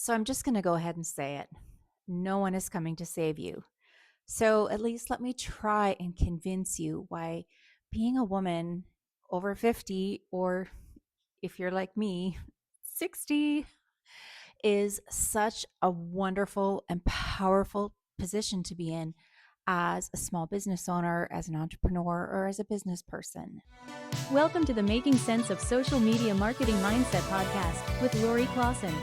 So I'm just going to go ahead and say it. No one is coming to save you. So at least let me try and convince you why being a woman over 50, or if you're like me, 60, is such a wonderful and powerful position to be in as a small business owner, as an entrepreneur, or as a business person. Welcome to the Making Sense of Social Media Marketing Mindset podcast with Lorri, Klassen.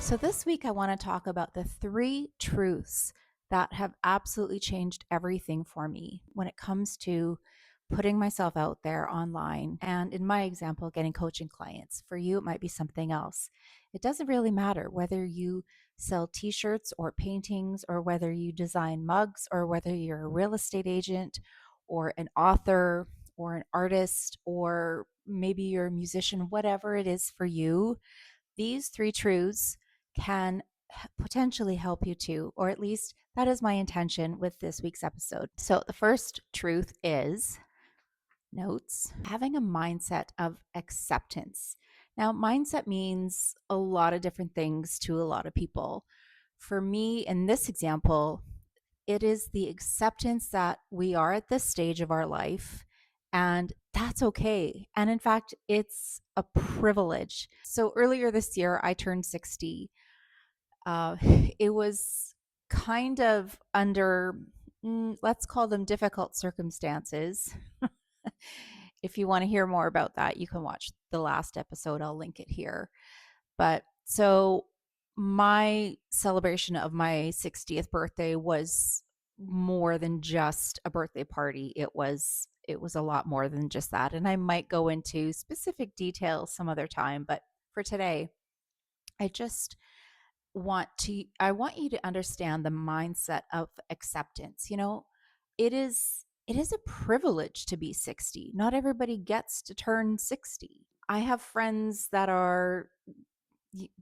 So this week I want to talk about the 3 truths that have absolutely changed everything for me when it comes to putting myself out there online. And in my example, getting coaching clients. For you, it might be something else. It doesn't really matter whether you sell t-shirts or paintings, or whether you design mugs, or whether you're a real estate agent or an author or an artist, or maybe you're a musician. Whatever it is for you, these 3 truths can potentially help you too, or at least that is my intention with this week's episode. So, the first truth is notes, having a mindset of acceptance. Now, mindset means a lot of different things to a lot of people. For me, in this example, it is the acceptance that we are at this stage of our life, and that's okay. And in fact, it's a privilege. So earlier this year, I turned 60. Uh, it was kind of under, let's call them difficult circumstances. If you want to hear more about that, you can watch the last episode. I'll link it here. But so my celebration of my 60th birthday was more than just a birthday party. It was a lot more than just that. And I might go into specific details some other time, but for today, I just I want you to understand the mindset of acceptance. It is a privilege to be 60. Not everybody gets to turn 60. I have friends that are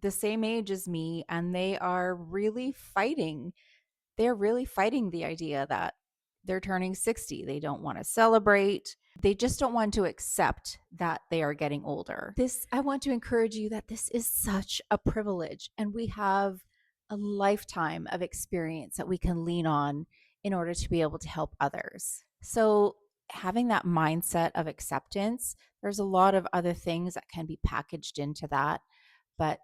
the same age as me, and they're really fighting the idea that they're turning 60. They don't want to celebrate. They just don't want to accept that they are getting older. I want to encourage you that this is such a privilege, and we have a lifetime of experience that we can lean on in order to be able to help others. So, having that mindset of acceptance, there's a lot of other things that can be packaged into that. But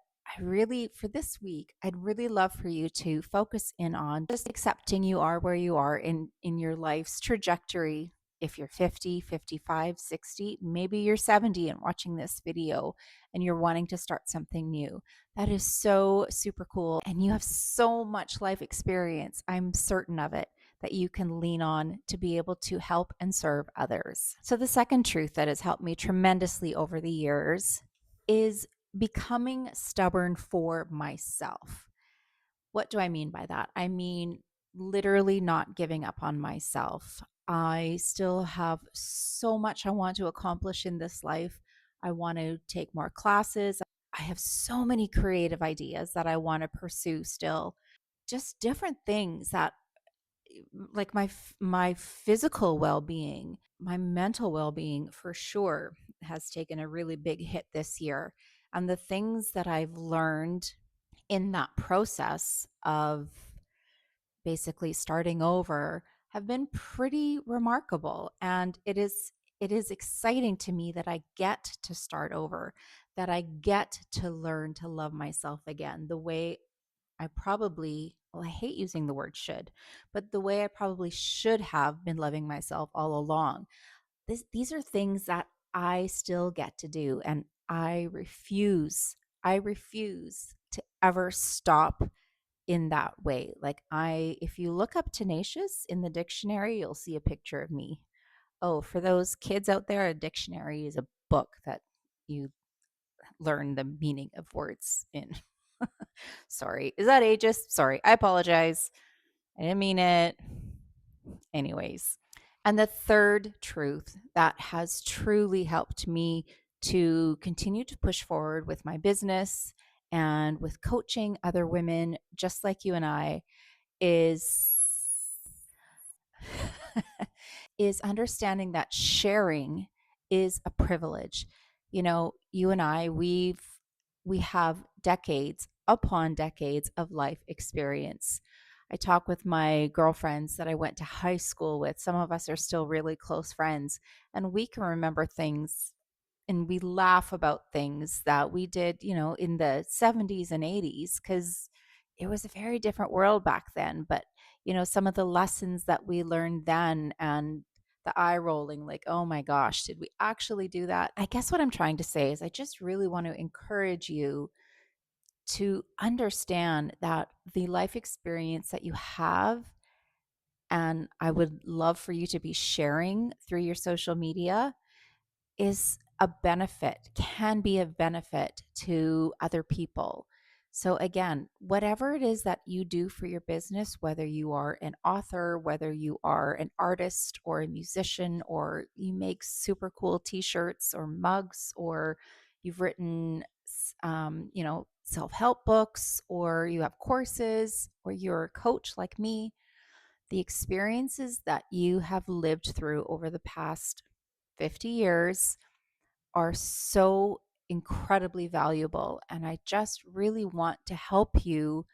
for this week, I'd really love for you to focus in on just accepting you are where you are in your life's trajectory. If you're 50, 55, 60, maybe you're 70 and watching this video and you're wanting to start something new. That is so super cool. And you have so much life experience, I'm certain of it, that you can lean on to be able to help and serve others. So, the second truth that has helped me tremendously over the years is becoming stubborn for myself. What do I mean by that? I mean, literally not giving up on myself. I still have so much I want to accomplish in this life. I want to take more classes. I have so many creative ideas that I want to pursue still. Just different things that, like, my physical well-being, my mental well-being for sure has taken a really big hit this year. And the things that I've learned in that process of basically starting over have been pretty remarkable. And it is exciting to me that I get to start over, that I get to learn to love myself again the way I hate using the word should, but the way I probably should have been loving myself all along. These are things that I still get to do, and I refuse to ever stop in that way. If you look up tenacious in the dictionary, you'll see a picture of me. Oh, for those kids out there, a dictionary is a book that you learn the meaning of words in. Sorry. Is that ageist? Sorry. I apologize. I didn't mean it. Anyways. And the third truth that has truly helped me to continue to push forward with my business and with coaching other women just like you and I is is understanding that sharing is a privilege. You and I, we have decades upon decades of life experience. I talk with my girlfriends that I went to high school with. Some of us are still really close friends, and we can remember things and we laugh about things that we did, in the 70s and 80s because it was a very different world back then. But, some of the lessons that we learned then and the eye rolling, like, oh my gosh, did we actually do that? I guess what I'm trying to say is I just really want to encourage you to understand that the life experience that you have, and I would love for you to be sharing through your social media, is a benefit, can be a benefit to other people. So, again, whatever it is that you do for your business, whether you are an author, whether you are an artist or a musician, or you make super cool t shirts or mugs, or you've written, self help books, or you have courses, or you're a coach like me, the experiences that you have lived through over the past 50 years are so incredibly valuable. And I just really want to help you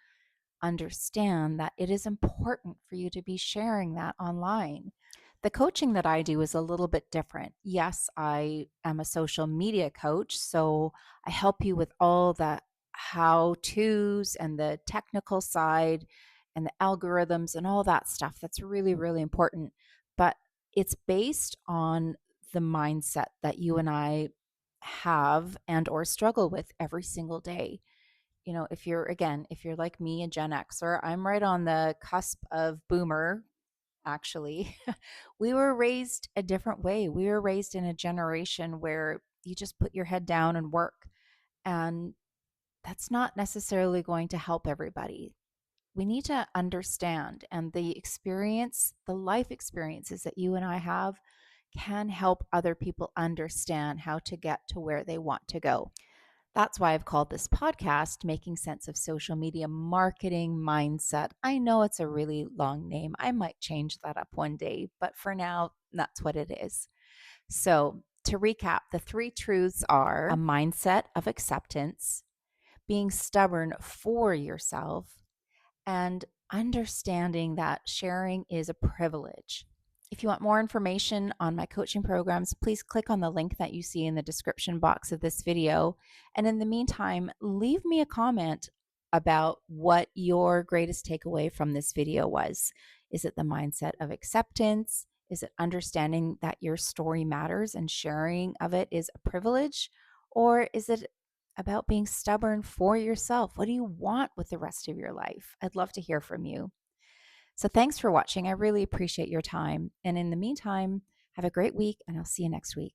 understand that it is important for you to be sharing that online. The coaching that I do is a little bit different. Yes, I am a social media coach, so I help you with all the how to's and the technical side and the algorithms and all that stuff. That's really, really important. But it's based on the mindset that you and I have and or struggle with every single day. If you're like me, a Gen Xer, I'm right on the cusp of boomer, actually. We were raised a different way. We were raised in a generation where you just put your head down and work. And that's not necessarily going to help everybody. We need to understand, and the life experiences that you and I have can help other people understand how to get to where they want to go. That's why I've called this podcast Making Sense of Social Media Marketing Mindset. I know it's a really long name. I might change that up one day, but for now, that's what it is. So, to recap, the three truths are a mindset of acceptance, being stubborn for yourself, and understanding that sharing is a privilege. If you want more information on my coaching programs, please click on the link that you see in the description box of this video. And in the meantime, leave me a comment about what your greatest takeaway from this video was. Is it the mindset of acceptance? Is it understanding that your story matters and sharing of it is a privilege? Or is it about being stubborn for yourself? What do you want with the rest of your life? I'd love to hear from you. So thanks for watching. I really appreciate your time. And in the meantime, have a great week, and I'll see you next week.